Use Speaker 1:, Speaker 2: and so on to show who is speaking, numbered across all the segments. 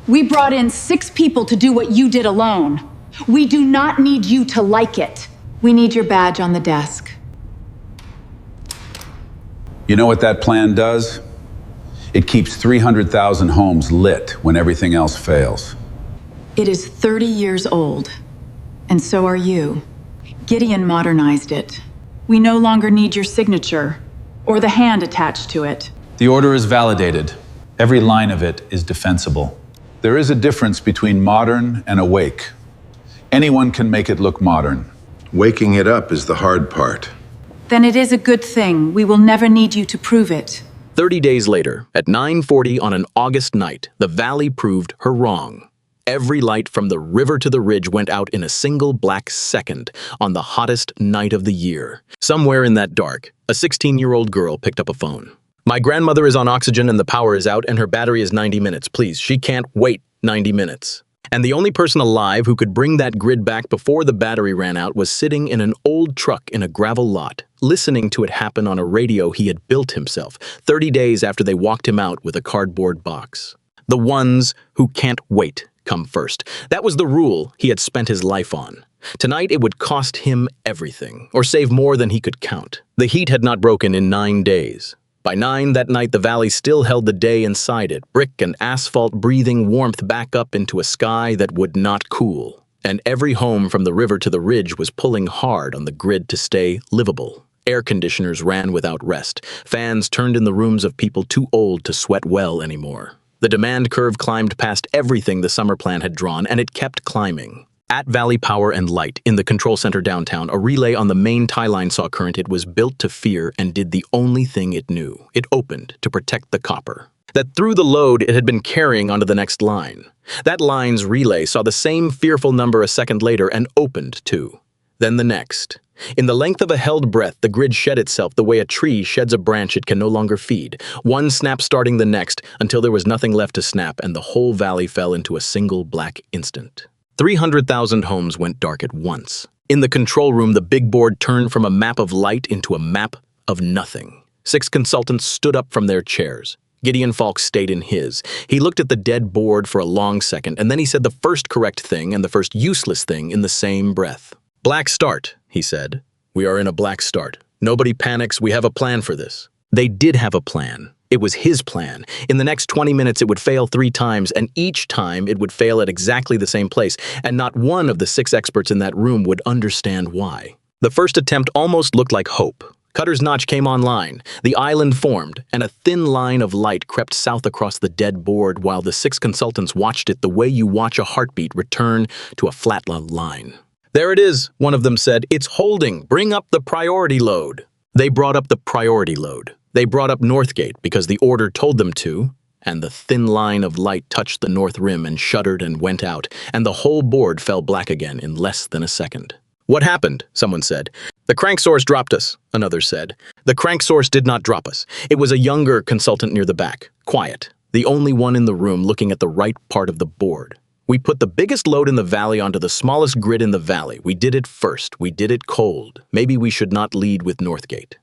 Speaker 1: We brought in 6 people to do what you did alone. We do not need you to like it. We need your badge on the desk.
Speaker 2: You know what that plan does? It keeps 300,000 homes lit when everything else fails.
Speaker 1: It is 30 years old, and so are you. Gideon modernized it. We no longer need your signature, or the hand attached to it.
Speaker 2: The order is validated. Every line of it is defensible. There is a difference between modern and awake. Anyone can make it look modern.
Speaker 3: Waking it up is the hard part.
Speaker 1: Then it is a good thing. We will never need you to prove it.
Speaker 4: 30 days later, at 9:40 on an August night, the valley proved her wrong. Every light from the river to the ridge went out in a single black second on the hottest night of the year. Somewhere in that dark, a 16-year-old girl picked up a phone. "My grandmother is on oxygen and the power is out and her battery is 90 minutes. Please, she can't wait 90 minutes. And the only person alive who could bring that grid back before the battery ran out was sitting in an old truck in a gravel lot, listening to it happen on a radio he had built himself 30 days after they walked him out with a cardboard box. The ones who can't wait come first. That was the rule he had spent his life on. Tonight it would cost him everything, or save more than he could count. The heat had not broken in 9 days. By 9 that night, the valley still held the day inside it, brick and asphalt breathing warmth back up into a sky that would not cool. And every home from the river to the ridge was pulling hard on the grid to stay livable. Air conditioners ran without rest. Fans turned in the rooms of people too old to sweat well anymore. The demand curve climbed past everything the summer plan had drawn, and it kept climbing. At Valley Power and Light, in the control center downtown, a relay on the main tie line saw current. It was built to fear and did the only thing it knew. It opened to protect the copper that threw the load it had been carrying onto the next line. That line's relay saw the same fearful number a second later and opened too. Then the next. In the length of a held breath, the grid shed itself the way a tree sheds a branch it can no longer feed, one snap starting the next until there was nothing left to snap and the whole valley fell into a single black instant. 300,000 homes went dark at once. In the control room, the big board turned from a map of light into a map of nothing. 6 consultants stood up from their chairs. Gideon Falk stayed in his. He looked at the dead board for a long second, and then he said the first correct thing and the first useless thing in the same breath. "Black start," he said. "We are in a black start. Nobody panics. We have a plan for this." They did have a plan. It was his plan. In the next 20 minutes, it would fail 3 times, and each time it would fail at exactly the same place, and not one of the 6 experts in that room would understand why. The first attempt almost looked like hope. Cutter's Notch came online, the island formed, and a thin line of light crept south across the dead board while the 6 consultants watched it the way you watch a heartbeat return to a flat line. "There it is," one of them said. "It's holding. Bring up the priority load." They brought up the priority load. They brought up Northgate because the order told them to, and the thin line of light touched the north rim and shuddered and went out, and the whole board fell black again in less than a second. "What happened?" someone said. "The crank source dropped us," another said. "The crank source did not drop us. It was a younger consultant near the back, quiet, the only one in the room looking at the right part of the board. We put the biggest load in the valley onto the smallest grid in the valley. We did it first. We did it cold. Maybe we should not lead with Northgate."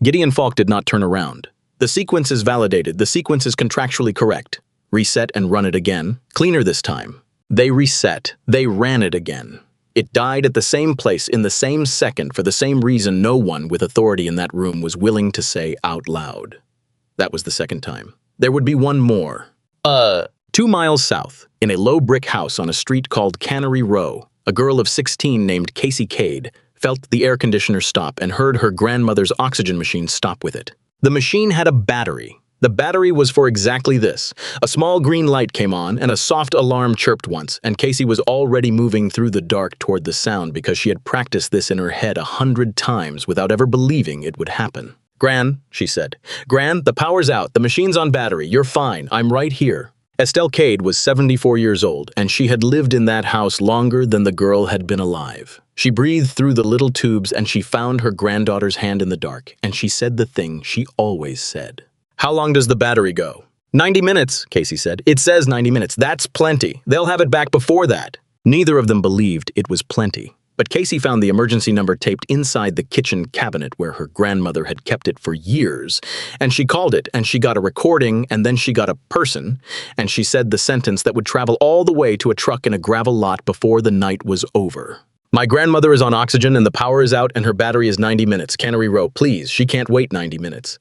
Speaker 4: Gideon Falk did not turn around. "The sequence is validated. The sequence is contractually correct. Reset and run it again. Cleaner this time." They reset. They ran it again. It died at the same place in the same second for the same reason no one with authority in that room was willing to say out loud. That was the second time. There would be one more. 2 miles south, in a low brick house on a street called Cannery Row, a girl of 16 named Casey Cade felt the air conditioner stop and heard her grandmother's oxygen machine stop with it. The machine had a battery. The battery was for exactly this. A small green light came on and a soft alarm chirped once, and Casey was already moving through the dark toward the sound because she had practiced this in her head 100 times without ever believing it would happen. "Gran," she said. "Gran, the power's out. The machine's on battery. You're fine. I'm right here." Estelle Cade was 74 years old, and she had lived in that house longer than the girl had been alive. She breathed through the little tubes and she found her granddaughter's hand in the dark, and she said the thing she always said. "How long does the battery go?" 90 minutes, Casey said. "It says 90 minutes. That's plenty. They'll have it back before that." Neither of them believed it was plenty. But Casey found the emergency number taped inside the kitchen cabinet where her grandmother had kept it for years, and she called it, and she got a recording, and then she got a person, and she said the sentence that would travel all the way to a truck in a gravel lot before the night was over. My grandmother is on oxygen and the power is out and her battery is 90 minutes. Cannery Row, please. She can't wait 90 minutes.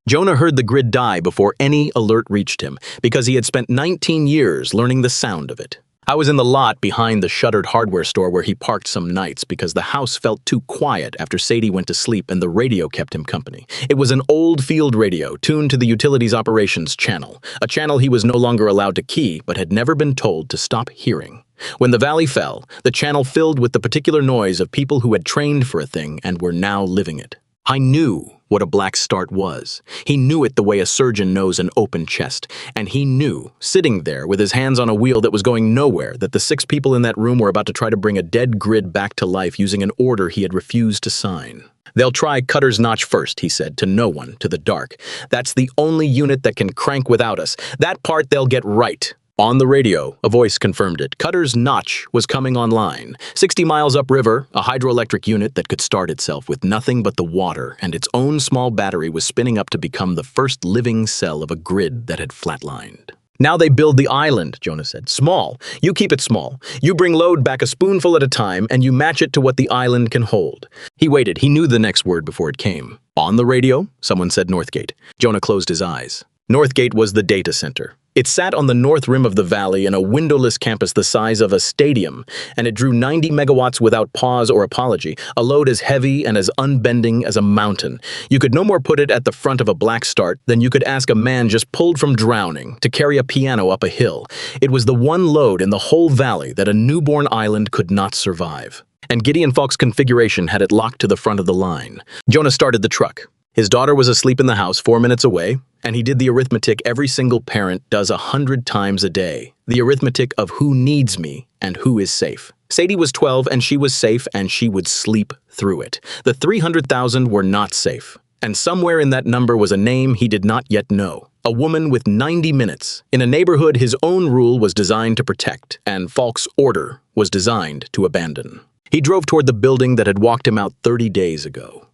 Speaker 4: Jonah heard the grid die before any alert reached him because he had spent 19 years learning the sound of it. I was in the lot behind the shuttered hardware store where he parked some nights because the house felt too quiet after Sadie went to sleep and the radio kept him company. It was an old field radio tuned to the utilities operations channel, a channel he was no longer allowed to key but had never been told to stop hearing. When the valley fell, the channel filled with the particular noise of people who had trained for a thing and were now living it. I knew what a black start was. He knew it the way a surgeon knows an open chest. And he knew, sitting there with his hands on a wheel that was going nowhere, that the 6 people in that room were about to try to bring a dead grid back to life using an order he had refused to sign. They'll try Cutter's Notch first, he said, to no one, to the dark. That's the only unit that can crank without us. That part they'll get right. On the radio, a voice confirmed it. Cutter's Notch was coming online. 60 miles upriver, a hydroelectric unit that could start itself with nothing but the water, and its own small battery was spinning up to become the first living cell of a grid that had flatlined. Now they build the island, Jonah said. Small. You keep it small. You bring load back a spoonful at a time, and you match it to what the island can hold. He waited. He knew the next word before it came. On the radio, someone said Northgate. Jonah closed his eyes. Northgate was the data center. It sat on the north rim of the valley in a windowless campus the size of a stadium, and it drew 90 megawatts without pause or apology, a load as heavy and as unbending as a mountain. You could no more put it at the front of a black start than you could ask a man just pulled from drowning to carry a piano up a hill. It was the one load in the whole valley that a newborn island could not survive. And Gideon Falk's configuration had it locked to the front of the line. Jonah started the truck. His daughter was asleep in the house 4 minutes away, and he did the arithmetic every single parent does 100 times a day. The arithmetic of who needs me and who is safe. Sadie was 12 and she was safe and she would sleep through it. The 300,000 were not safe. And somewhere in that number was a name he did not yet know. A woman with 90 minutes, in a neighborhood his own rule was designed to protect, and Falk's order was designed to abandon. He drove toward the building that had walked him out 30 days ago.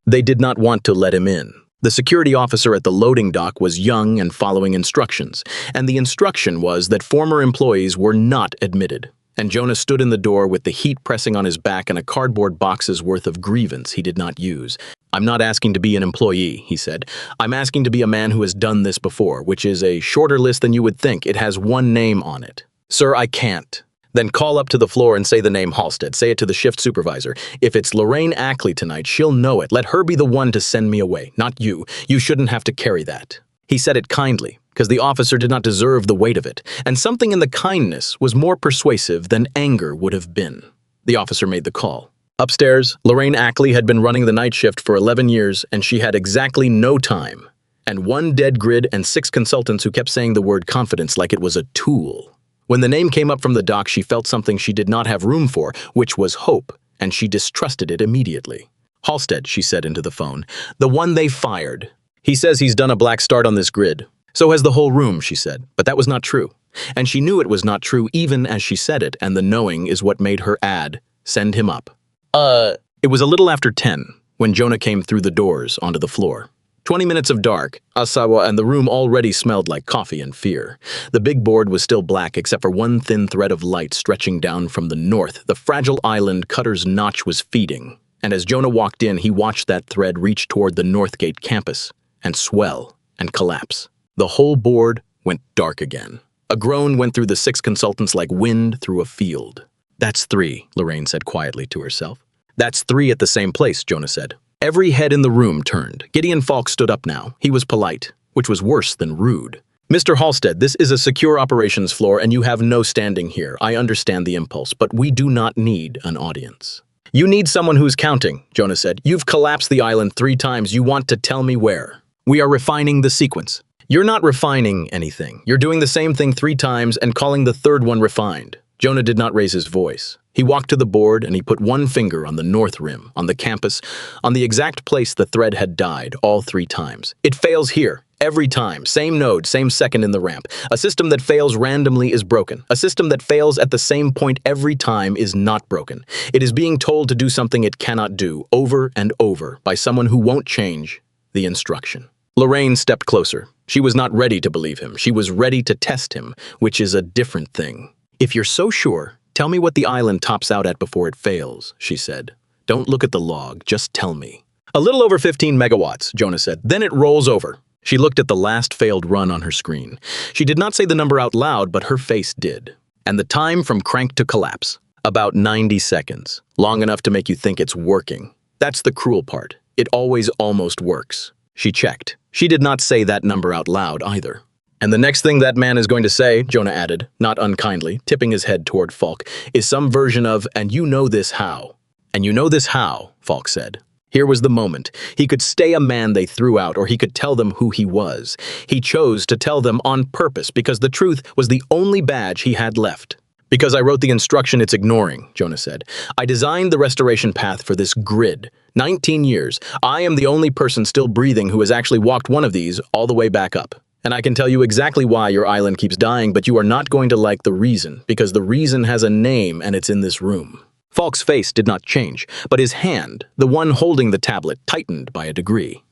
Speaker 4: They did not want to let him in. The security officer at the loading dock was young and following instructions, and the instruction was that former employees were not admitted. And Jonah stood in the door with the heat pressing on his back and a cardboard box's worth of grievance he did not use. I'm not asking to be an employee, he said. I'm asking to be a man who has done this before, which is a shorter list than you would think. It has one name on it. Sir, I can't. Then call up to the floor and say the name Halstead. Say it to the shift supervisor. If it's Lorraine Ackley tonight, she'll know it. Let her be the one to send me away, not you. You shouldn't have to carry that. He said it kindly, because the officer did not deserve the weight of it, and something in the kindness was more persuasive than anger would have been. The officer made the call. Upstairs, Lorraine Ackley had been running the night shift for 11 years, and she had exactly no time, and 1 dead grid and 6 consultants who kept saying the word confidence like it was a tool. When the name came up from the dock, she felt something she did not have room for, which was hope, and she distrusted it immediately. Halstead, she said into the phone, the one they fired. He says he's done a black start on this grid. So has the whole room, she said, but that was not true. And she knew it was not true even as she said it, and the knowing is what made her add, send him up. It was a little after 10 when Jonah came through the doors onto the floor. 20 minutes of dark, Asawa, and the room already smelled like coffee and fear. The big board was still black except for one thin thread of light stretching down from the north. The fragile island Cutter's Notch was feeding. And as Jonah walked in, he watched that thread reach toward the Northgate campus and swell and collapse. The whole board went dark again. A groan went through the 6 consultants like wind through a field. That's 3, Lorraine said quietly to herself. That's 3 at the same place, Jonah said. Every head in the room turned. Gideon Falk stood up now. He was polite, which was worse than rude. Mr. Halstead, this is a secure operations floor and you have no standing here. I understand the impulse, but we do not need an audience. You need someone who's counting, Jonah said. You've collapsed the island 3 times. You want to tell me where? We are refining the sequence. You're not refining anything. You're doing the same thing 3 times and calling the 3rd one refined. Jonah did not raise his voice. He walked to the board and he put one finger on the north rim, on the campus, on the exact place the thread had died all 3 times. It fails here. Every time, same node, same second in the ramp. A system that fails randomly is broken. A system that fails at the same point every time is not broken. It is being told to do something it cannot do, over and over, by someone who won't change the instruction. Lorraine stepped closer. She was not ready to believe him. She was ready to test him, which is a different thing. "If you're so sure, tell me what the island tops out at before it fails," she said. "Don't look at the log, just tell me." "A little over 15 megawatts, Jonah said. "Then it rolls over." She looked at the last failed run on her screen. She did not say the number out loud, but her face did. "And the time from crank to collapse? About 90 seconds. Long enough to make you think it's working. That's the cruel part. It always almost works." She checked. She did not say that number out loud either. "And the next thing that man is going to say," Jonah added, not unkindly, tipping his head toward Falk, "is some version of, 'and you know this how.'" "And you know this how," Falk said. Here was the moment. He could stay a man they threw out, or he could tell them who he was. He chose to tell them on purpose because the truth was the only badge he had left. "Because I wrote the instruction it's ignoring," Jonah said. "I designed the restoration path for this grid. 19 years. I am the only person still breathing who has actually walked one of these all the way back up. And I can tell you exactly why your island keeps dying, but you are not going to like the reason, because the reason has a name and it's in this room." Falk's face did not change, but his hand, the one holding the tablet, tightened by a degree.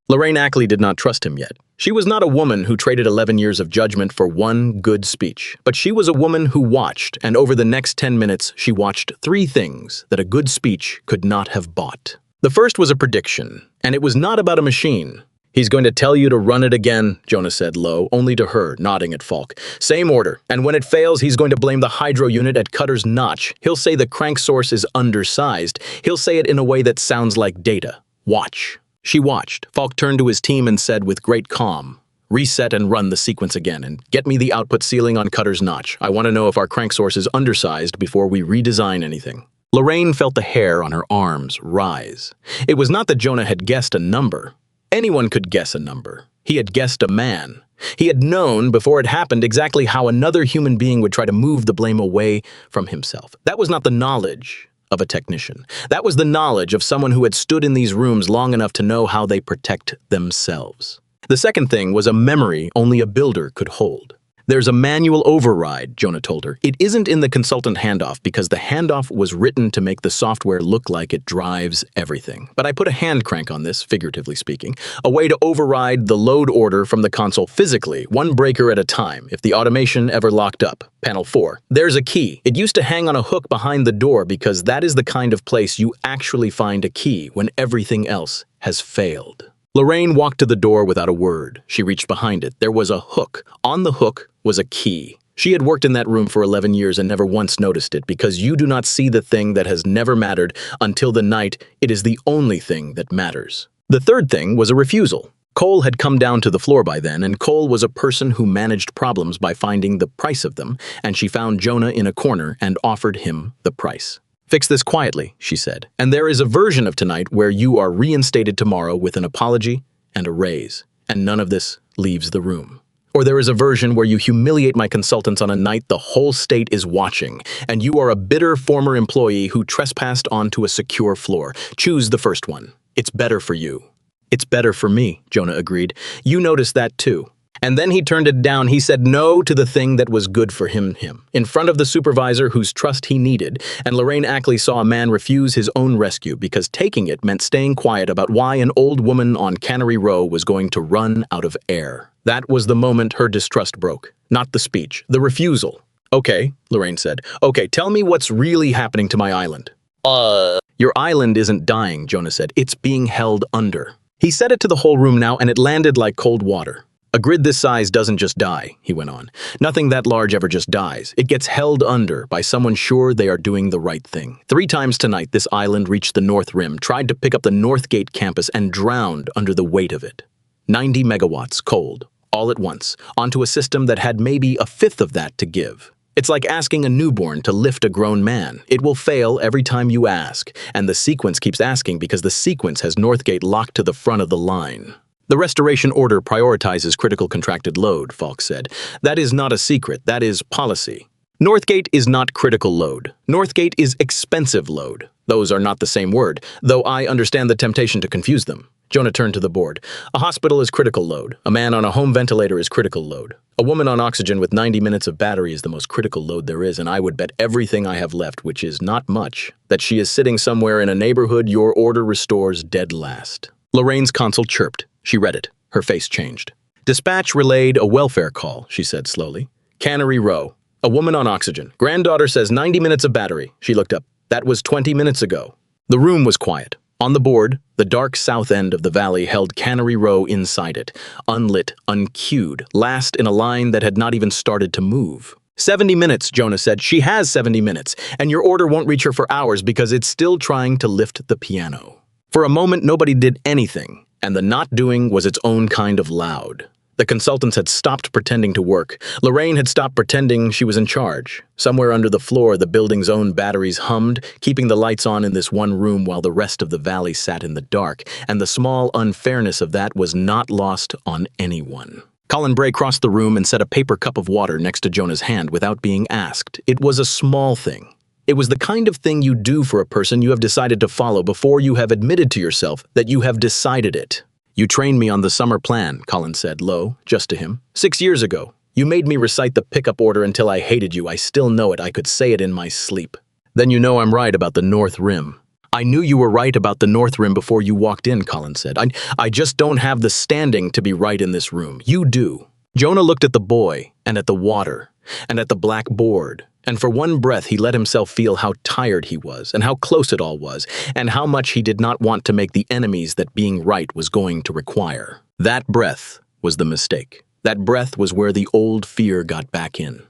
Speaker 4: Lorraine Ackley did not trust him yet. She was not a woman who traded 11 years of judgment for one good speech, but she was a woman who watched, and over the next 10 minutes, she watched 3 things that a good speech could not have bought. The first was a prediction, and it was not about a machine. "He's going to tell you to run it again," Jonah said low, only to her, nodding at Falk. "Same order, and when it fails, he's going to blame the hydro unit at Cutter's Notch. He'll say the crank source is undersized. He'll say it in a way that sounds like data. Watch." She watched. Falk turned to his team and said with great calm, "Reset and run the sequence again, and get me the output ceiling on Cutter's Notch. I want to know if our crank source is undersized before we redesign anything." Lorraine felt the hair on her arms rise. It was not that Jonah had guessed a number. Anyone could guess a number. He had guessed a man. He had known before it happened exactly how another human being would try to move the blame away from himself. That was not the knowledge of a technician. That was the knowledge of someone who had stood in these rooms long enough to know how they protect themselves. The second thing was a memory only a builder could hold. "There's a manual override," Jonah told her. "It isn't in the consultant handoff because the handoff was written to make the software look like it drives everything. But I put a hand crank on this, figuratively speaking, a way to override the load order from the console physically, one breaker at a time, if the automation ever locked up. Panel 4. There's a key. It used to hang on a hook behind the door because that is the kind of place you actually find a key when everything else has failed." Lorraine walked to the door without a word. She reached behind it. There was a hook. On the hook was a key. She had worked in that room for 11 years and never once noticed it, because you do not see the thing that has never mattered until the night it is the only thing that matters. The third thing was a refusal. Cole had come down to the floor by then, and Cole was a person who managed problems by finding the price of them, and she found Jonah in a corner and offered him the price. "Fix this quietly," she said, "and there is a version of tonight where you are reinstated tomorrow with an apology and a raise, and none of this leaves the room. Or there is a version where you humiliate my consultants on a night the whole state is watching, and you are a bitter former employee who trespassed onto a secure floor. Choose the first one. It's better for you." "It's better for me," Jonah agreed. "You noticed that too." And then he turned it down. He said no to the thing that was good for him, in front of the supervisor whose trust he needed, and Lorraine Ackley saw a man refuse his own rescue because taking it meant staying quiet about why an old woman on Cannery Row was going to run out of air. That was the moment her distrust broke. Not the speech, the refusal. "Okay," Lorraine said. "Okay, tell me what's really happening to my island." "Your island isn't dying," Jonah said. "It's being held under." He said it to the whole room now, and it landed like cold water. "A grid this size doesn't just die," he went on. "Nothing that large ever just dies. It gets held under by someone sure they are doing the right thing. 3 times tonight, this island reached the North Rim, tried to pick up the Northgate campus, and drowned under the weight of it. 90 megawatts cold, all at once, onto a system that had maybe a fifth of that to give. It's like asking a newborn to lift a grown man. It will fail every time you ask, and the sequence keeps asking because the sequence has Northgate locked to the front of the line. The restoration order prioritizes critical contracted load, Falk said. That is not a secret, that is policy. Northgate is not critical load. Northgate is expensive load. Those are not the same word, though I understand the temptation to confuse them. Jonah turned to the board. A hospital is critical load. A man on a home ventilator is critical load. A woman on oxygen with 90 minutes of battery is the most critical load there is, and I would bet everything I have left, which is not much, that she is sitting somewhere in a neighborhood your order restores dead last. Lorraine's console chirped. She read it. Her face changed. Dispatch relayed a welfare call, she said slowly. Cannery Row. A woman on oxygen. Granddaughter says 90 minutes of battery. She looked up. That was 20 minutes ago. The room was quiet. On the board, the dark south end of the valley held Cannery Row inside it, unlit, uncued, last in a line that had not even started to move. 70 minutes, Jonah said. She has 70 minutes, and your order won't reach her for hours because it's still trying to lift the piano. For a moment, nobody did anything, and the not doing was its own kind of loud. The consultants had stopped pretending to work. Lorraine had stopped pretending she was in charge. Somewhere under the floor, the building's own batteries hummed, keeping the lights on in this one room while the rest of the valley sat in the dark, and the small unfairness of that was not lost on anyone. Colin Bray crossed the room and set a paper cup of water next to Jonah's hand without being asked. It was a small thing. It was the kind of thing you do for a person you have decided to follow before you have admitted to yourself that you have decided it. You trained me on the summer plan, Colin said, low, just to him. 6 years ago. You made me recite the pickup order until I hated you. I still know it. I could say it in my sleep. Then you know I'm right about the North Rim. I knew you were right about the North Rim before you walked in, Colin said. I just don't have the standing to be right in this room. You do. Jonah looked at the boy, and at the water, and at the black board. And for one breath he let himself feel how tired he was, and how close it all was, and how much he did not want to make the enemies that being right was going to require. That breath was the mistake. That breath was where the old fear got back in.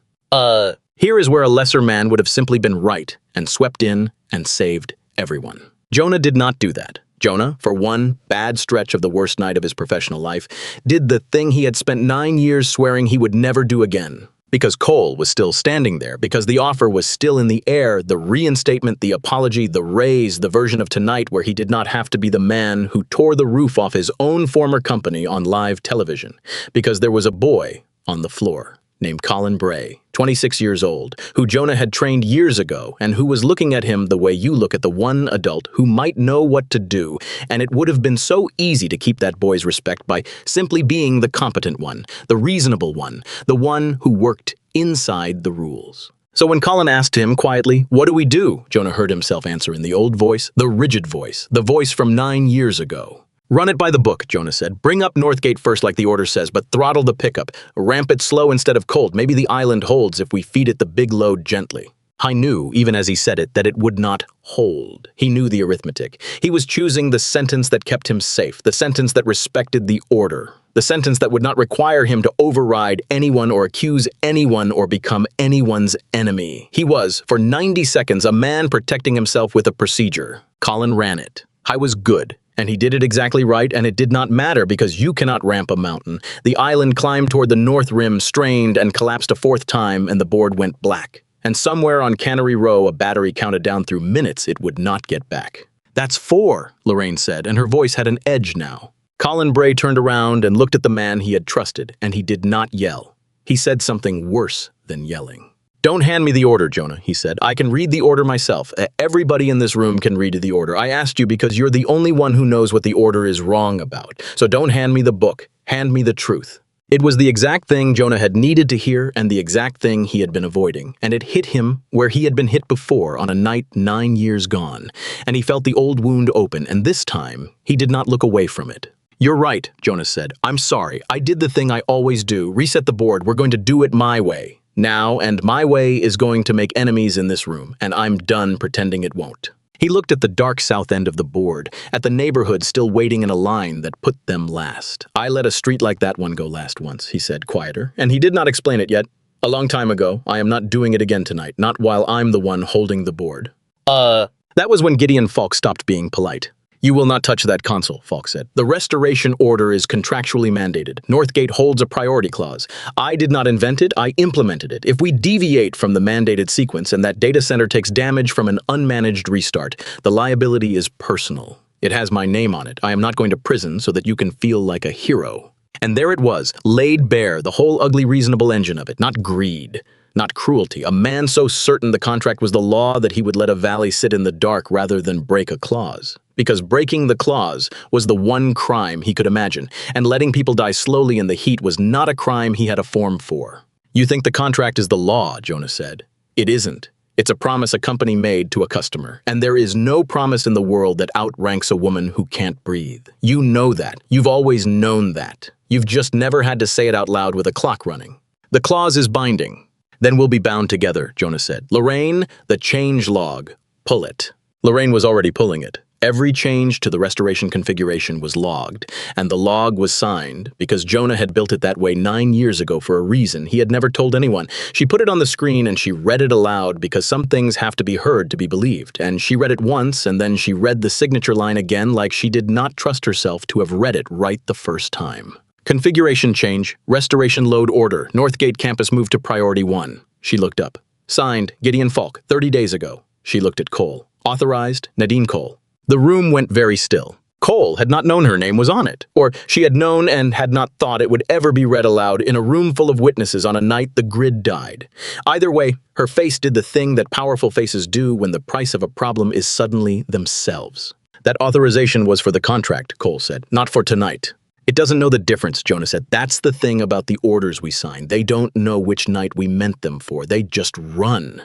Speaker 4: Here is where a lesser man would have simply been right, and swept in, and saved everyone. Jonah did not do that. Jonah, for one bad stretch of the worst night of his professional life, did the thing he had spent 9 years swearing he would never do again. Because Cole was still standing there, because the offer was still in the air, the reinstatement, the apology, the raise, the version of tonight where he did not have to be the man who tore the roof off his own former company on live television, because there was a boy on the floor named Colin Bray, 26 years old, who Jonah had trained years ago and who was looking at him the way you look at the one adult who might know what to do, and it would have been so easy to keep that boy's respect by simply being the competent one, the reasonable one, the one who worked inside the rules. So when Colin asked him quietly, "What do we do?" Jonah heard himself answer in the old voice, the rigid voice, the voice from 9 years ago. "Run it by the book," Jonah said. "Bring up Northgate first like the order says, but throttle the pickup. Ramp it slow instead of cold. Maybe the island holds if we feed it the big load gently." I knew, even as he said it, that it would not hold. He knew the arithmetic. He was choosing the sentence that kept him safe, the sentence that respected the order, the sentence that would not require him to override anyone or accuse anyone or become anyone's enemy. He was, for 90 seconds, a man protecting himself with a procedure. Colin ran it. I was good. And he did it exactly right, and it did not matter because you cannot ramp a mountain. The island climbed toward the North Rim, strained, and collapsed a fourth time, and the board went black. And somewhere on Cannery Row, a battery counted down through minutes it would not get back. "That's 4, Lorraine said, and her voice had an edge now. Colin Bray turned around and looked at the man he had trusted, and he did not yell. He said something worse than yelling. "Don't hand me the order, Jonah," he said. "I can read the order myself. Everybody in this room can read the order. I asked you because you're the only one who knows what the order is wrong about. So don't hand me the book. Hand me the truth." It was the exact thing Jonah had needed to hear and the exact thing he had been avoiding, and it hit him where he had been hit before on a night 9 years gone, and he felt the old wound open, and this time he did not look away from it. "You're right," Jonah said. "I'm sorry. I did the thing I always do. Reset the board. We're going to do it my way. Now, and my way is going to make enemies in this room, and I'm done pretending it won't." He looked at the dark south end of the board, at the neighborhood still waiting in a line that put them last. "I let a street like that one go last once," he said, quieter, and he did not explain it yet. "A long time ago. I am not doing it again tonight, not while I'm the one holding the board." That was when Gideon Falk stopped being polite. "You will not touch that console," Falk said. "The restoration order is contractually mandated. Northgate holds a priority clause. I did not invent it, I implemented it. If we deviate from the mandated sequence and that data center takes damage from an unmanaged restart, the liability is personal. It has my name on it. I am not going to prison so that you can feel like a hero." And there it was, laid bare, the whole ugly reasonable engine of it, not greed, not cruelty. A man so certain the contract was the law that he would let a valley sit in the dark rather than break a clause. Because breaking the clause was the one crime he could imagine, and letting people die slowly in the heat was not a crime he had a form for. You think the contract is the law, Jonah said. It isn't. It's a promise a company made to a customer, and there is no promise in the world that outranks a woman who can't breathe. You know that. You've always known that. You've just never had to say it out loud with a clock running. The clause is binding. Then we'll be bound together, Jonah said. Lorraine, the change log. Pull it. Lorraine was already pulling it. Every change to the restoration configuration was logged, and the log was signed because Jonah had built it that way 9 years ago for a reason he had never told anyone. She put it on the screen and she read it aloud because some things have to be heard to be believed, and she read it once and then she read the signature line again like she did not trust herself to have read it right the first time. Configuration change, restoration load order, Northgate campus moved to priority 1. She looked up. Signed, Gideon Falk, 30 days ago. She looked at Cole. Authorized, Nadine Cole. The room went very still. Cole had not known her name was on it, or she had known and had not thought it would ever be read aloud in a room full of witnesses on a night the grid died. Either way, her face did the thing that powerful faces do when the price of a problem is suddenly themselves. That authorization was for the contract, Cole said, not for tonight. It doesn't know the difference, Jonah said. That's the thing about the orders we sign. They don't know which night we meant them for. They just run.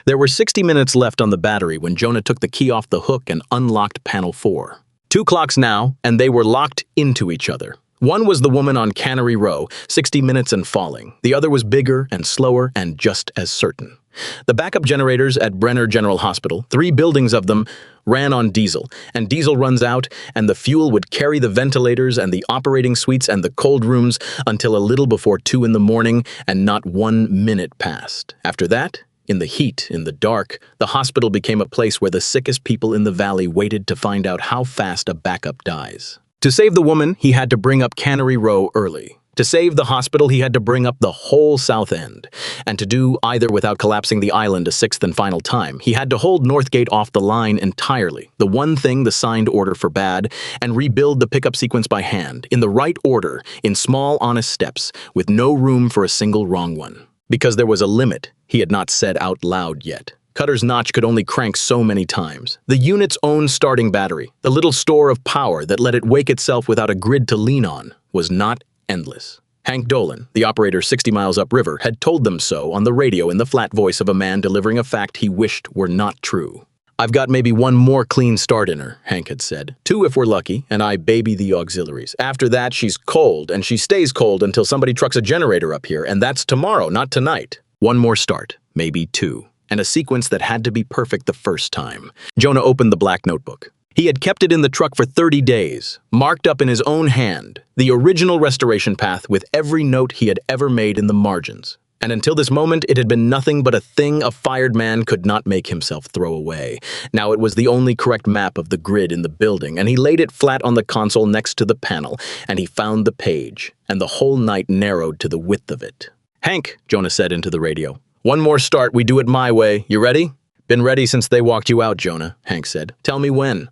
Speaker 4: There were 60 minutes left on the battery when Jonah took the key off the hook and unlocked panel 4. 2 clocks now, and they were locked into each other. One was the woman on Cannery Row, 60 minutes and falling. The other was bigger and slower and just as certain. The backup generators at Brenner General Hospital, 3 buildings of them, ran on diesel, and diesel runs out, and the fuel would carry the ventilators and the operating suites and the cold rooms until a little before 2 in the morning, and not 1 minute passed. After that, in the heat, in the dark, the hospital became a place where the sickest people in the valley waited to find out how fast a backup dies. To save the woman, he had to bring up Cannery Row early. To save the hospital, he had to bring up the whole South End. And to do either without collapsing the island a 6th and final time, he had to hold Northgate off the line entirely, the one thing the signed order forbade, and rebuild the pickup sequence by hand, in the right order, in small, honest steps, with no room for a single wrong one. Because there was a limit he had not said out loud yet. Cutter's notch could only crank so many times. The unit's own starting battery, the little store of power that let it wake itself without a grid to lean on, was not endless. Hank Dolan, the operator 60 miles upriver, had told them so on the radio in the flat voice of a man delivering a fact he wished were not true. I've got maybe 1 more clean start in her, Hank had said. 2 if we're lucky, and I baby the auxiliaries. After that, she's cold, and she stays cold until somebody trucks a generator up here, and that's tomorrow, not tonight. 1 more start, maybe 2, and a sequence that had to be perfect the first time. Jonah opened the black notebook. He had kept it in the truck for 30 days, marked up in his own hand, the original restoration path with every note he had ever made in the margins. And until this moment, it had been nothing but a thing a fired man could not make himself throw away. Now it was the only correct map of the grid in the building, and he laid it flat on the console next to the panel, and he found the page, and the whole night narrowed to the width of it. Hank, Jonah said into the radio, 1 more start, we do it my way. You ready? Been ready since they walked you out, Jonah, Hank said. Tell me when.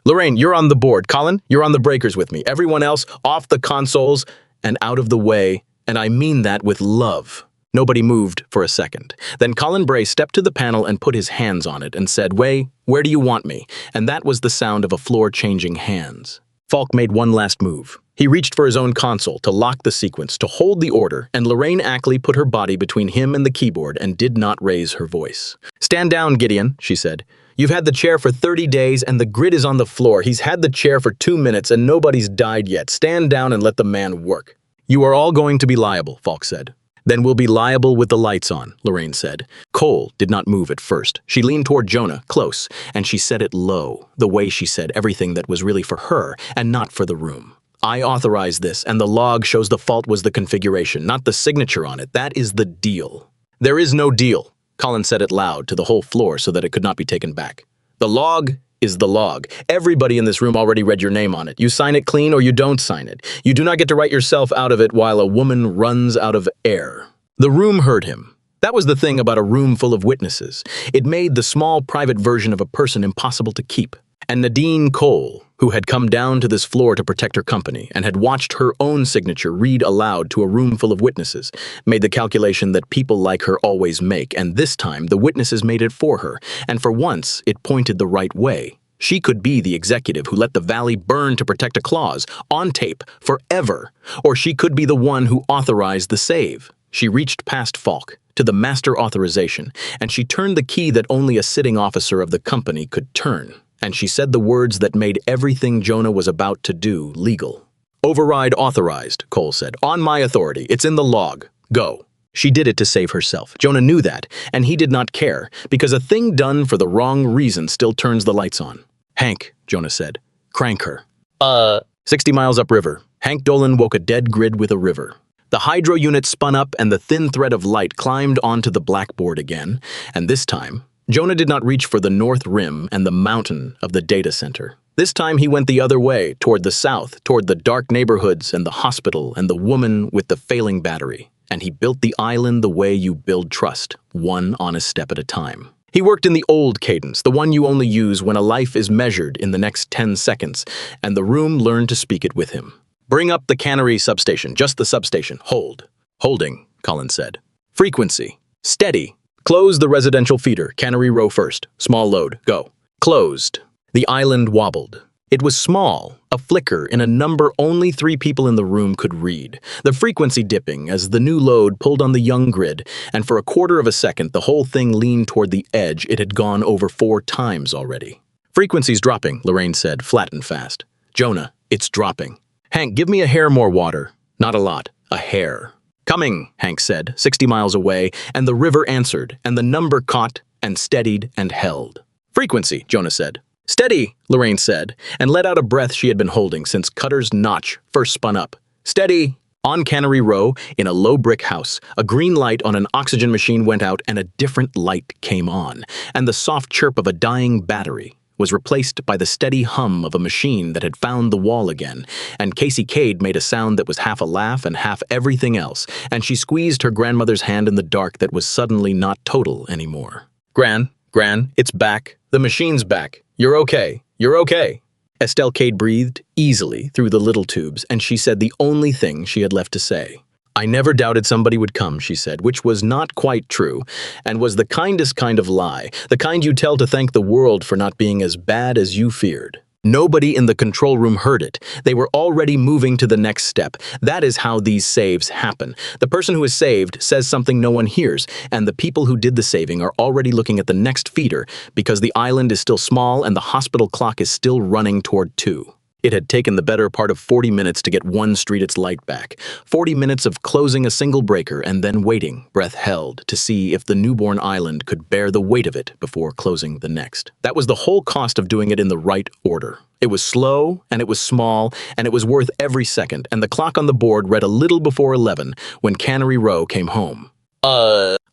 Speaker 4: Lorraine, you're on the board. Colin, you're on the breakers with me. Everyone else, off the consoles and out of the way. And I mean that with love. Nobody moved for a second. Then Colin Bray stepped to the panel and put his hands on it and said, "Way, where do you want me?" And that was the sound of a floor changing hands. Falk made one last move. He reached for his own console to lock the sequence, to hold the order, and Lorraine Ackley put her body between him and the keyboard and did not raise her voice. "Stand down, Gideon," she said. "You've had the chair for 30 days and the grid is on the floor. He's had the chair for 2 minutes and nobody's died yet. Stand down and let the man work." "You are all going to be liable," Falk said. "Then we'll be liable with the lights on," Lorraine said. Cole did not move at first. She leaned toward Jonah, close, and she said it low, the way she said everything that was really for her and not for the room. "I authorize this, and the log shows the fault was the configuration, not the signature on it. That is the deal." "There is no deal," Colin said it loud to the whole floor so that it could not be taken back. "The log is the log. Everybody in this room already read your name on it. You sign it clean or you don't sign it. You do not get to write yourself out of it while a woman runs out of air." The room heard him. That was the thing about a room full of witnesses. It made the small private version of a person impossible to keep. And Nadine Cole, who had come down to this floor to protect her company and had watched her own signature read aloud to a room full of witnesses, made the calculation that people like her always make, and this time the witnesses made it for her, and for once it pointed the right way. She could be the executive who let the valley burn to protect a clause, on tape, forever, or she could be the one who authorized the save. She reached past Falk, to the master authorization, and she turned the key that only a sitting officer of the company could turn. And she said the words that made everything Jonah was about to do legal. "Override authorized," Cole said. "On my authority. It's in the log. Go." She did it to save herself. Jonah knew that, and he did not care, because a thing done for the wrong reason still turns the lights on. "Hank," Jonah said, "crank her." 60 miles upriver, Hank Dolan woke a dead grid with a river. The hydro unit spun up and the thin thread of light climbed onto the blackboard again, and this time, Jonah did not reach for the north rim and the mountain of the data center. This time he went the other way, toward the south, toward the dark neighborhoods and the hospital and the woman with the failing battery. And he built the island the way you build trust, one honest step at a time. He worked in the old cadence, the one you only use when a life is measured in the next 10 seconds, and the room learned to speak it with him. "Bring up the cannery substation, just the substation. Hold." "Holding," Collins said. "Frequency. Steady. Close the residential feeder, cannery row first. Small load. Go." Closed. The island wobbled. It was small, a flicker in a number only 3 people in the room could read, the frequency dipping as the new load pulled on the young grid, and for a quarter of a second the whole thing leaned toward the edge it had gone over 4 times already. "Frequency's dropping," Lorraine said, flat and fast. "Jonah, it's dropping." "Hank, give me a hair more water." "Not a lot. A hair." "Coming," Hank said, 60 miles away, and the river answered, and the number caught and steadied and held. "Frequency," Jonah said. "Steady," Lorraine said, and let out a breath she had been holding since Cutter's notch first spun up. "Steady." On Cannery Row, in a low brick house, a green light on an oxygen machine went out and a different light came on, and the soft chirp of a dying battery was replaced by the steady hum of a machine that had found the wall again, and Casey Cade made a sound that was half a laugh and half everything else, and she squeezed her grandmother's hand in the dark that was suddenly not total anymore. Gran, it's back. The machine's back. You're okay. You're okay." Estelle Cade breathed easily through the little tubes, and she said the only thing she had left to say. "I never doubted somebody would come," she said, which was not quite true, and was the kindest kind of lie, the kind you tell to thank the world for not being as bad as you feared. Nobody in the control room heard it. They were already moving to the next step. That is how these saves happen. The person who is saved says something no one hears, and the people who did the saving are already looking at the next feeder because the island is still small and the hospital clock is still running toward 2. It had taken the better part of 40 minutes to get one street its light back, 40 minutes of closing a single breaker and then waiting, breath held, to see if the newborn island could bear the weight of it before closing the next. That was the whole cost of doing it in the right order. It was slow, and it was small, and it was worth every second, and the clock on the board read a little before 11 when Cannery Row came home.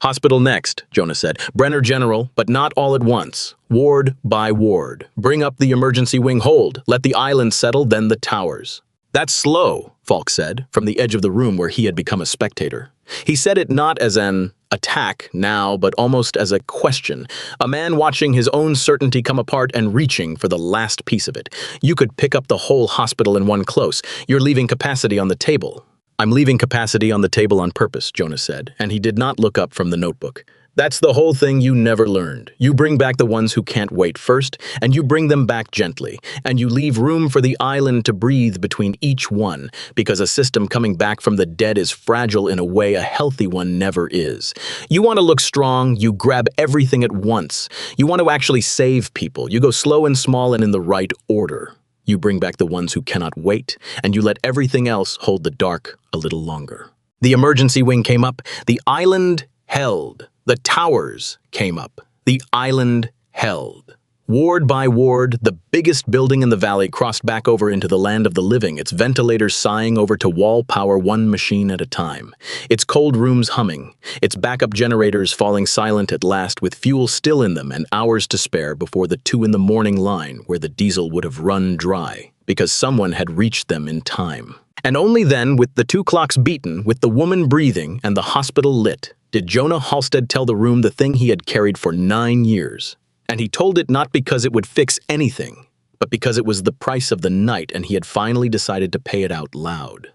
Speaker 4: Hospital next," Jonah said. "Brenner General, but not all at once. Ward by ward. Bring up the emergency wing hold. Let the island settle, then the towers." "That's slow," Falk said, from the edge of the room where he had become a spectator. He said it not as an attack now, but almost as a question. A man watching his own certainty come apart and reaching for the last piece of it. "You could pick up the whole hospital in one close. You're leaving capacity on the table." "I'm leaving capacity on the table on purpose," Jonah said, and he did not look up from the notebook. "That's the whole thing you never learned. You bring back the ones who can't wait first, and you bring them back gently, and you leave room for the island to breathe between each one, because a system coming back from the dead is fragile in a way a healthy one never is. You want to look strong, you grab everything at once. You want to actually save people, you go slow and small and in the right order. You bring back the ones who cannot wait, and you let everything else hold the dark a little longer." The emergency wing came up. The island held. The towers came up. The island held. Ward by ward, the biggest building in the valley crossed back over into the land of the living, its ventilators sighing over to wall power one machine at a time, its cold rooms humming, its backup generators falling silent at last with fuel still in them and hours to spare before the 2 in the morning line where the diesel would have run dry because someone had reached them in time. And only then, with the 2 clocks beaten, with the woman breathing and the hospital lit, did Jonah Halstead tell the room the thing he had carried for 9 years. And he told it not because it would fix anything. but because it was the price of the night and he had finally decided to pay it out loud.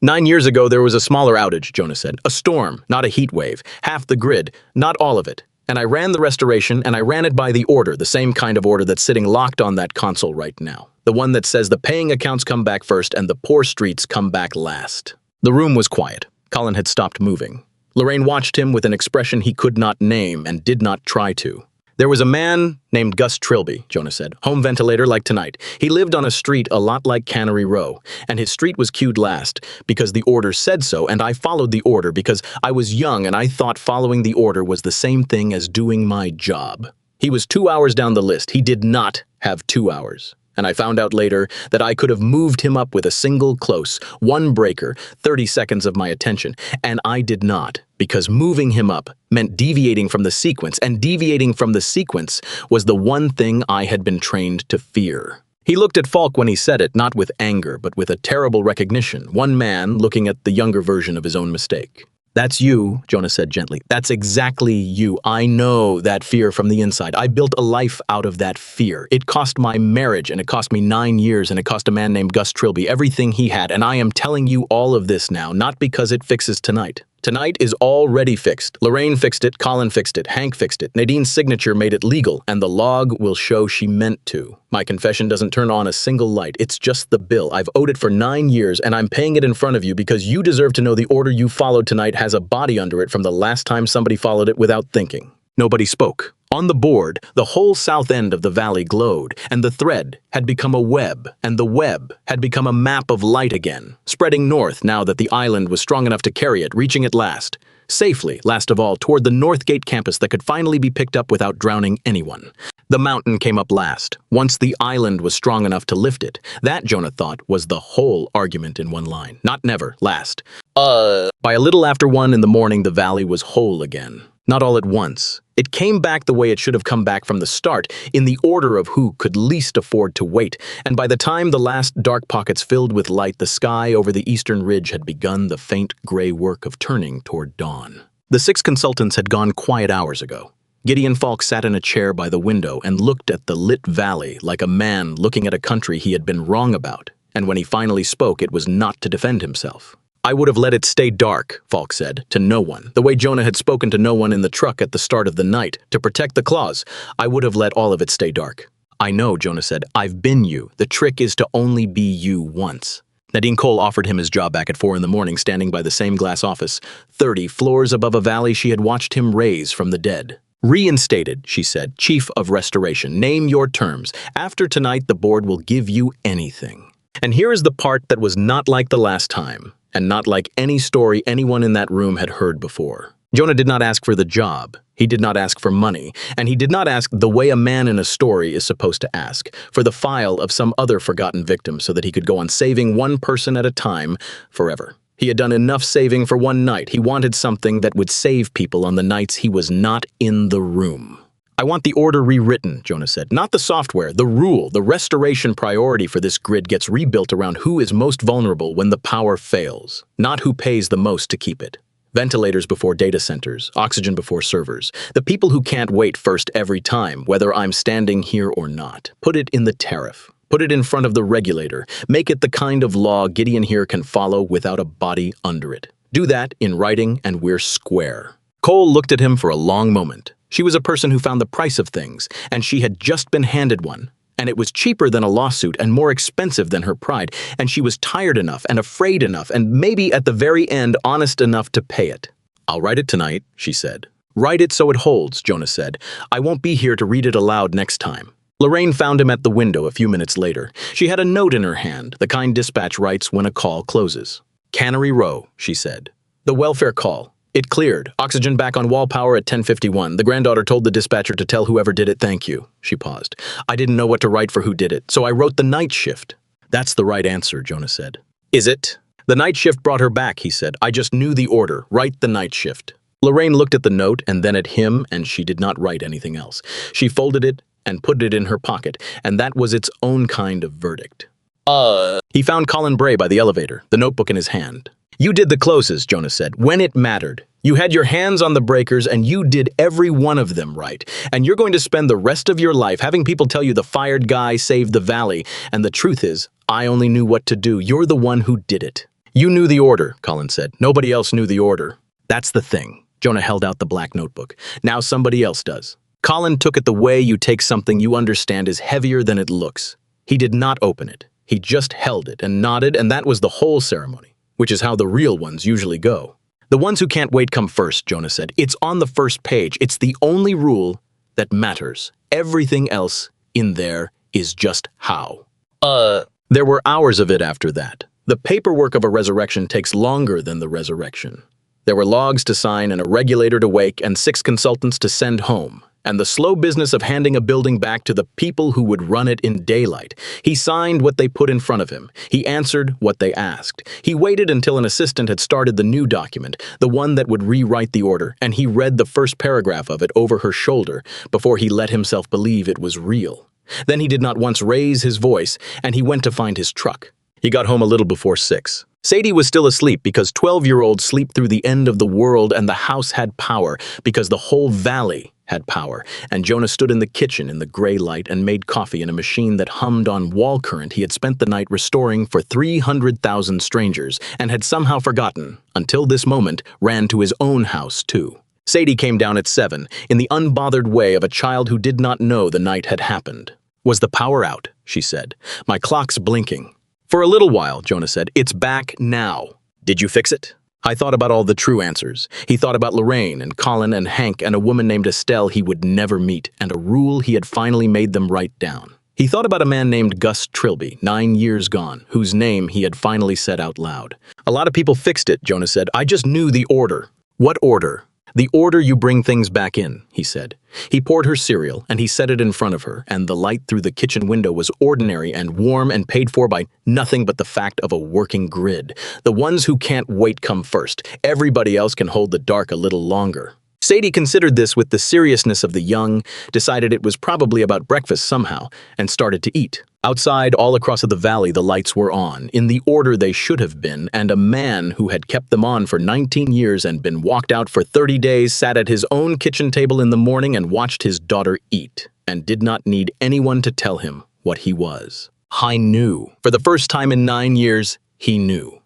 Speaker 4: 9 years ago, there was a smaller outage, Jonah said. A storm, not a heat wave. Half the grid, not all of it. And I ran the restoration, and I ran it by the order, the same kind of order that's sitting locked on that console right now. The one that says the paying accounts come back first and the poor streets come back last. The room was quiet. Colin had stopped moving. Lorraine watched him with an expression he could not name and did not try to. There was a man named Gus Trilby, Jonah said, home ventilator like tonight. He lived on a street a lot like Cannery Row, and his street was queued last because the order said so, and I followed the order because I was young and I thought following the order was the same thing as doing my job. He was 2 hours down the list. He did not have 2 hours. And I found out later that I could have moved him up with a single close, one breaker, 30 seconds of my attention, and I did not, because moving him up meant deviating from the sequence, and deviating from the sequence was the one thing I had been trained to fear. He looked at Falk when he said it, not with anger, but with a terrible recognition, one man looking at the younger version of his own mistake. That's you, Jonah said gently. That's exactly you. I know that fear from the inside. I built a life out of that fear. It cost my marriage, and it cost me 9 years, and it cost a man named Gus Trilby everything he had, and I am telling you all of this now, not because it fixes tonight. Tonight is already fixed. Lorraine fixed it, Colin fixed it, Hank fixed it, Nadine's signature made it legal, and the log will show she meant to. My confession doesn't turn on a single light. It's just the bill. I've owed it for 9 years, and I'm paying it in front of you because you deserve to know the order you followed tonight has a body under it from the last time somebody followed it without thinking. Nobody spoke. On the board, the whole south end of the valley glowed, and the thread had become a web, and the web had become a map of light again, spreading north now that the island was strong enough to carry it, reaching it last. Safely, last of all, toward the Northgate campus that could finally be picked up without drowning anyone. The mountain came up last, once the island was strong enough to lift it. That, Jonah thought, was the whole argument in one line. Not never, last. By a little after 1 in the morning, the valley was whole again. Not all at once. It came back the way it should have come back from the start, in the order of who could least afford to wait, and by the time the last dark pockets filled with light, the sky over the eastern ridge had begun the faint gray work of turning toward dawn. The 6 consultants had gone quiet hours ago. Gideon Falk sat in a chair by the window and looked at the lit valley like a man looking at a country he had been wrong about, and when he finally spoke, it was not to defend himself. I would have let it stay dark, Falk said, to no one, the way Jonah had spoken to no one in the truck at the start of the night, to protect the claws. I would have let all of it stay dark. I know, Jonah said. I've been you. The trick is to only be you once. Nadine Cole offered him his job back at 4 in the morning, standing by the same glass office, 30 floors above a valley she had watched him raise from the dead. Reinstated, she said, Chief of Restoration. Name your terms. After tonight, the board will give you anything. And here is the part that was not like the last time, and not like any story anyone in that room had heard before. Jonah did not ask for the job. He did not ask for money, and he did not ask the way a man in a story is supposed to ask, for the file of some other forgotten victim so that he could go on saving one person at a time forever. He had done enough saving for one night. He wanted something that would save people on the nights he was not in the room. I want the order rewritten, Jonah said. Not the software, the rule, the restoration priority for this grid gets rebuilt around who is most vulnerable when the power fails, not who pays the most to keep it. Ventilators before data centers, oxygen before servers. The people who can't wait first every time, whether I'm standing here or not. Put it in the tariff. Put it in front of the regulator. Make it the kind of law Gideon here can follow without a body under it. Do that in writing and we're square. Cole looked at him for a long moment. She was a person who found the price of things, and she had just been handed one. And it was cheaper than a lawsuit and more expensive than her pride, and she was tired enough and afraid enough and maybe at the very end honest enough to pay it. I'll write it tonight, she said. Write it so it holds, Jonah said. I won't be here to read it aloud next time. Lorraine found him at the window a few minutes later. She had a note in her hand, the kind dispatch writes when a call closes. Cannery Row, she said. The welfare call. It cleared. Oxygen back on wall power at 10:51. The granddaughter told the dispatcher to tell whoever did it thank you. She paused. I didn't know what to write for who did it, so I wrote the night shift. That's the right answer, Jonah said. Is it? The night shift brought her back, he said. I just knew the order. Write the night shift. Lorraine looked at the note and then at him, and she did not write anything else. She folded it and put it in her pocket, and that was its own kind of verdict. He found Colin Bray by the elevator, the notebook in his hand. You did the closes, Jonah said, when it mattered. You had your hands on the breakers and you did every one of them right. And you're going to spend the rest of your life having people tell you the fired guy saved the valley. And the truth is, I only knew what to do. You're the one who did it. You knew the order, Colin said. Nobody else knew the order. That's the thing. Jonah held out the black notebook. Now somebody else does. Colin took it the way you take something you understand is heavier than it looks. He did not open it. He just held it and nodded, and that was the whole ceremony, which is how the real ones usually go. The ones who can't wait come first, Jonah said. It's on the first page. It's the only rule that matters. Everything else in there is just how. There were hours of it after that. The paperwork of a resurrection takes longer than the resurrection. There were logs to sign and a regulator to wake and 6 consultants to send home. And the slow business of handing a building back to the people who would run it in daylight. He signed what they put in front of him. He answered what they asked. He waited until an assistant had started the new document, the one that would rewrite the order, and he read the first paragraph of it over her shoulder before he let himself believe it was real. Then he did not once raise his voice, and he went to find his truck. He got home a little before 6. Sadie was still asleep because 12-year-olds sleep through the end of the world, and the house had power because the whole valley had power, and Jonah stood in the kitchen in the gray light and made coffee in a machine that hummed on wall current he had spent the night restoring for 300,000 strangers and had somehow forgotten, until this moment, ran to his own house too. Sadie came down at 7, in the unbothered way of a child who did not know the night had happened. "Was the power out?" she said. "My clock's blinking." "For a little while," Jonah said. "It's back now." "Did you fix it?" I thought about all the true answers. He thought about Lorraine and Colin and Hank and a woman named Estelle he would never meet, and a rule he had finally made them write down. He thought about a man named Gus Trilby, 9 years gone, whose name he had finally said out loud. "A lot of people fixed it," Jonah said. "I just knew the order." "What order?" "The order you bring things back in," he said. He poured her cereal, and he set it in front of her, and the light through the kitchen window was ordinary and warm and paid for by nothing but the fact of a working grid. The ones who can't wait come first. Everybody else can hold the dark a little longer. Sadie considered this with the seriousness of the young, decided it was probably about breakfast somehow, and started to eat. Outside, all across the valley, the lights were on, in the order they should have been, and a man who had kept them on for 19 years and been walked out for 30 days sat at his own kitchen table in the morning and watched his daughter eat, and did not need anyone to tell him what he was. I knew. For the first time in 9 years, he knew.